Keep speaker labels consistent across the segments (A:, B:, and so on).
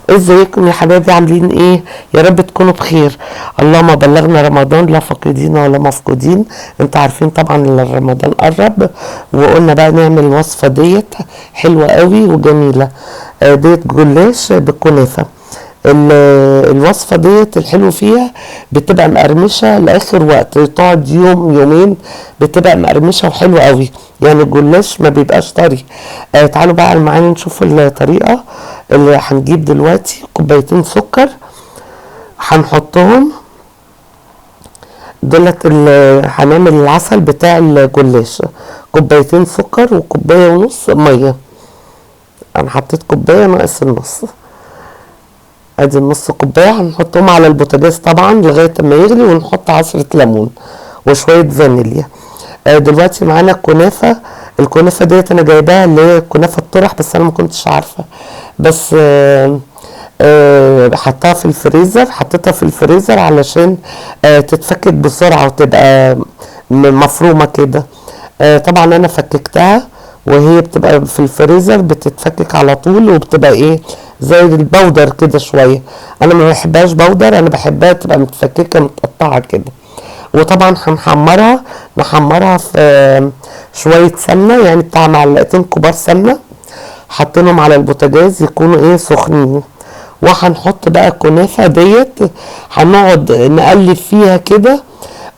A: ازيكم يا حبايبي، عاملين ايه؟ يا رب تكونوا بخير. اللهم بلغنا رمضان لا فاقدين ولا مفقودين. انتوا عارفين طبعا ان رمضان قرب، وقلنا بقى نعمل الوصفه ديت حلوه قوي وجميله. ديت جلاش بالكنافه. الوصفه ديت الحلو فيها بتبقى مقرمشه لاخر وقت، تقعد يوم يومين بتبقى مقرمشه وحلوه قوي. يعني الجلاش ما بيبقاش طري. تعالوا بقى معانا نشوف الطريقه. اللي هنجيب دلوقتي كوبايتين سكر هنحطهم دولت. هنعمل العسل بتاع الجلاش. كوبايتين سكر وكوبايه ونص ميه. انا حطيت كوبايه ناقص النص، ادي النص كوبايه. هنحطهم على البوتاجاز طبعا لغايه ما يغلي، ونحط عصره ليمون وشويه فانيليا. دلوقتي معانا الكنافه. الكنافه ديت انا جايباها اللي هي كنافه الطرح، بس انا ما كنتش عارفه، بس حطيتها في الفريزر علشان تتفكك بسرعه وتبقى مفرومه كده. طبعا انا فككتها وهي بتبقى في الفريزر بتتفكك على طول، وبتبقى ايه زي البودر كده شويه. انا ما بحبهاش بودر، انا بحبها تبقى متفككه متقطعه كده. وطبعا نحمرها في شويه سمنه، يعني بتاع معلقتين كبار سمنه، حاطينهم على البوتاجاز يكونوا ايه سخنين. وهنحط بقى الكنافه ديت، هنقعد نقلب فيها كده.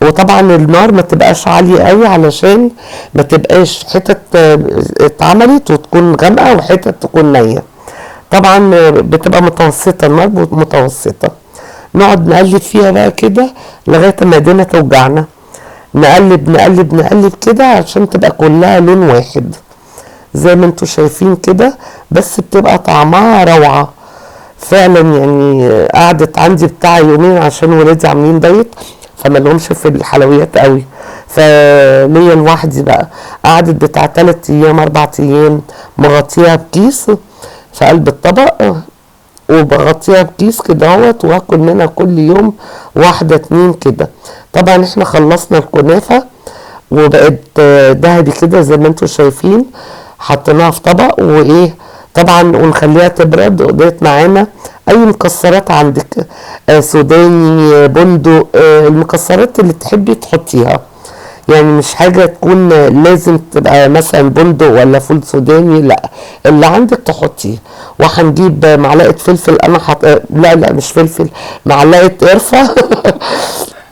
A: وطبعا النار ما تبقاش عاليه قوي علشان ما تبقاش حتت اتعملت وتكون غامقه وحتت تكون نيه. طبعا بتبقى متوسطه، النار متوسطه. نقعد نقلب فيها بقى كده لغايه ما ايدينا توجعنا. نقلب نقلب نقلب كده عشان تبقى كلها لون واحد زي ما انتوا شايفين كده. بس بتبقى طعمها روعه فعلا. يعني قعدت عندي بتاع يومين عشان ولادي عاملين دايت، فما لهمش في الحلويات قوي، فليا لوحدي بقى. قعدت بتاع 3 ايام 4 ايام مغطيها بكيس في قلب الطبق، وبغطيها بكيس كده اهوت، واكل منها كل يوم واحده 2 كده. طبعا احنا خلصنا الكنافه وبقت دهبي كده زي ما انتوا شايفين. حطيناها في طبق وايه طبعا، ونخليها تبرد. وديت معانا اي مكسرات عندك، سوداني، بندق، المكسرات اللي تحبي تحطيها. يعني مش حاجة تكون لازم تبقى مثلا بندق ولا فول سوداني، لا، اللي عندك تحطيه. وهنجيب معلقة فلفل. انا لا مش فلفل، معلقة قرفة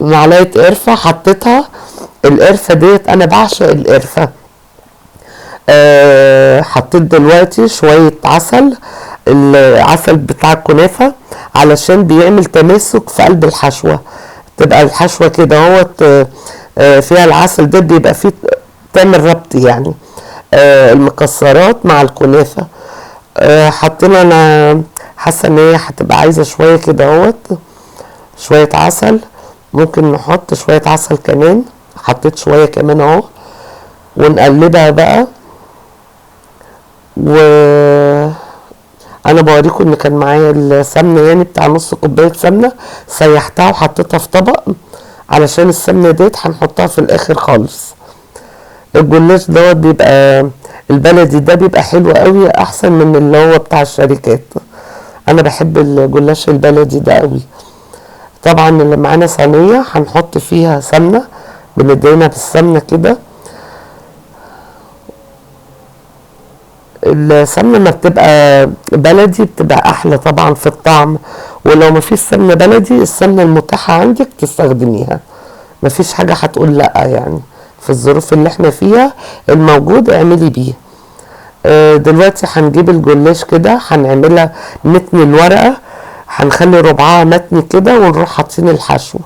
A: معلقة قرفة حطيتها. القرفة ديت انا بعشق القرفة. حطيت دلوقتي شوية عسل، العسل بتاع الكنافة علشان بيعمل تماسك في قلب الحشوة. تبقى الحشوة كده اهوت فيها العسل ده، بيبقى فيه تعمل ربط يعني. المكسرات مع الكنافة. حطينا، انا حاسة ان هي هتبقى عايزة شوية كده اهوت، شوية عسل. ممكن نحط شوية عسل كمان، حطيت شوية كمان اهو. ونقلبها بقى. و انا بوريكم ان كان معايا السمنه، يعني بتاع نص كوبايه سمنه، سيحتها وحطيتها في طبق علشان السمنه ديت هنحطها في الاخر خالص. الجلاش دوت بيبقى البلدي ده بيبقى حلو قوي، احسن من اللي هو بتاع الشركات. انا بحب الجلاش البلدي ده قوي. طبعا اللي معانا صينيه هنحط فيها سمنه، بندهنها بالسمنه كده. السمنه ما بتبقى بلدي بتبقى احلى طبعا في الطعم. ولو ما فيش سمنه بلدي، السمنه المتاحه عندك تستخدميها، ما فيش حاجه هتقول لا. يعني في الظروف اللي احنا فيها الموجود اعملي بيه. دلوقتي هنجيب الجلاش كده، هنعملها متن الورقه، هنخلي ربعها متن كده، ونروح حاطين الحشو،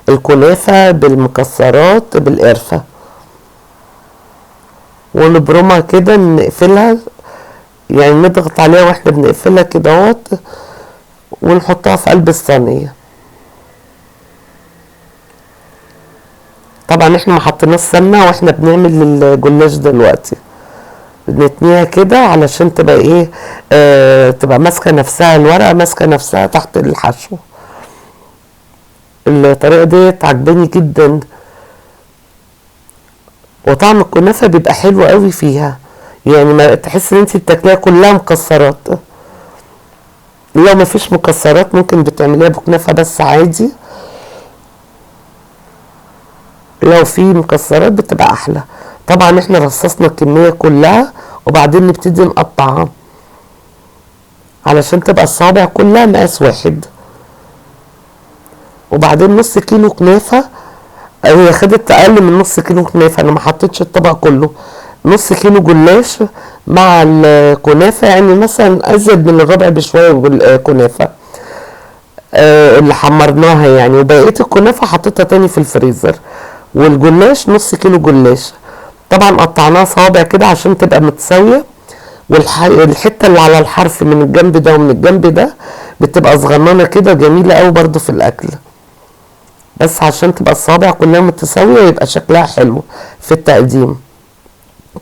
A: الكنافه بالمكسرات بالقرفه، ونبرمها كده، نقفلها يعني نضغط عليها واحنا بنقفلها كده اهوت، ونحطها في قلب الصينيه. طبعا احنا ما حطيناش سمنه واحنا بنعمل الجلاش دلوقتي، نتنيها كده علشان تبقى ايه تبقى ماسكه نفسها، الورقه ماسكه نفسها تحت الحشو. الطريقه ديت عجباني جدا، وطعم الكنافه بيبقى حلو قوي فيها. يعني ما تحس ان انت بتاكليها كلها مكسرات. لو مفيش مكسرات ممكن بتعمليها بكنافة بس عادي، لو في مكسرات بتبقى احلى. طبعا احنا رصصنا الكمية كلها وبعدين نبتدي نقطعها علشان تبقى الصوابع كلها مقاس واحد. وبعدين نص كيلو كنافة، هي خدت اقل من نص كيلو كنافة، انا ما حطيتش الطبق كله. نص كيلو جلاش مع الكنافة، يعني مثلا ازيد من الربع بشوية كنافة اللي حمرناها يعني، وبقية الكنافة حطيتها تاني في الفريزر. والجلاش نص كيلو جلاش طبعا قطعناها صوابع كده عشان تبقى متساوية، والحتة اللي على الحرف من الجنب ده ومن الجنب ده بتبقى صغننة كده جميلة قوي برضو في الاكل، بس عشان تبقى الصوابع كلها متساوية ويبقى شكلها حلو في التقديم.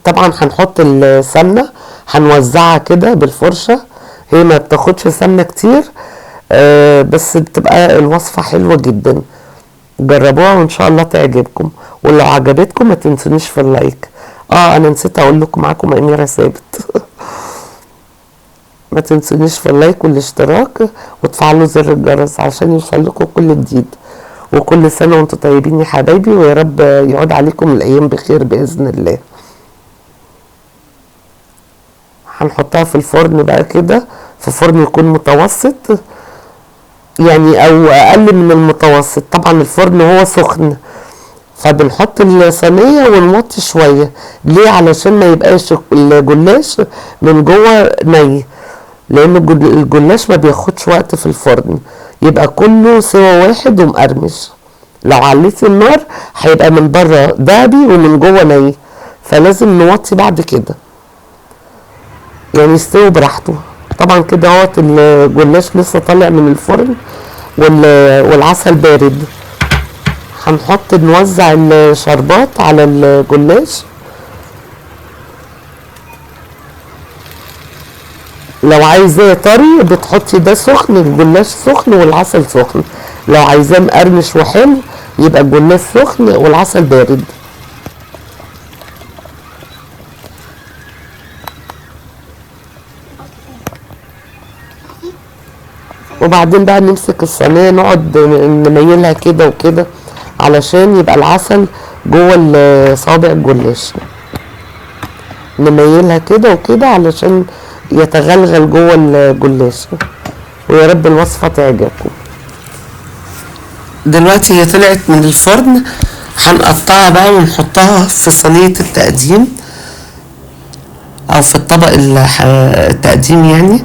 A: طبعا هنحط السمنة، هنوزعها كده بالفرشة، هي ما بتاخدش سمنة كتير بس بتبقى الوصفة حلوة جدا. جربوها وان شاء الله تعجبكم، ولو عجبتكم ما تنسونيش في اللايك. انا نسيت اقول لكم معاكم اميرة ثابت ما تنسونيش في اللايك والاشتراك وتفعلوا زر الجرس عشان يوصل لكم كل جديد. وكل سنة وانتم طيبين يا حبايبي، ويا رب يعود عليكم الايام بخير باذن الله. هنحطها في الفرن بقى كده، في فرن يكون متوسط يعني او اقل من المتوسط. طبعا الفرن هو سخن، فبنحط الصينية ونوطي شوية. ليه؟ علشان ما يبقاش الجلاش من جوه ني، لان الجلاش ما بياخدش وقت في الفرن، يبقى كله سوا واحد ومقرمش. لو عليتي النار هيبقى من بره دهبي ومن جوه ني، فلازم نوطي بعد كده يعني يستوي براحته. طبعا كده اهوت الجلاش لسه طالع من الفرن والعسل بارد. هنحط نوزع الشربات على الجلاش. لو عايزاه طري بتحطي ده سخن، الجلاش سخن والعسل سخن. لو عايزاه مقرمش وحلو يبقى الجلاش سخن والعسل بارد. وبعدين بقى نمسك الصينيه نقعد نميلها كده وكده علشان يبقى العسل جوه صوابع الجلاش، نميلها كده وكده علشان يتغلغل جوه الجلاش. ويا رب الوصفه تعجبكم. دلوقتي هي طلعت من الفرن، هنقطعها بقى ونحطها في صينيه التقديم او في الطبق التقديم يعني.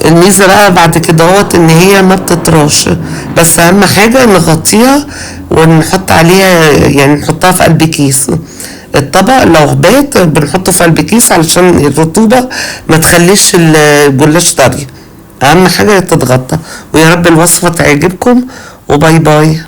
A: الميزه بقى بعد كده اهوت ان هي ما بتطراش، بس اهم حاجه نغطيها ونحط عليها يعني نحطها في قلب كيس. الطبق لو بات بنحطه في قلب كيس علشان الرطوبه ما تخليش الجلاش طري، اهم حاجه تتغطى. ويا رب الوصفه تعجبكم، وباي باي.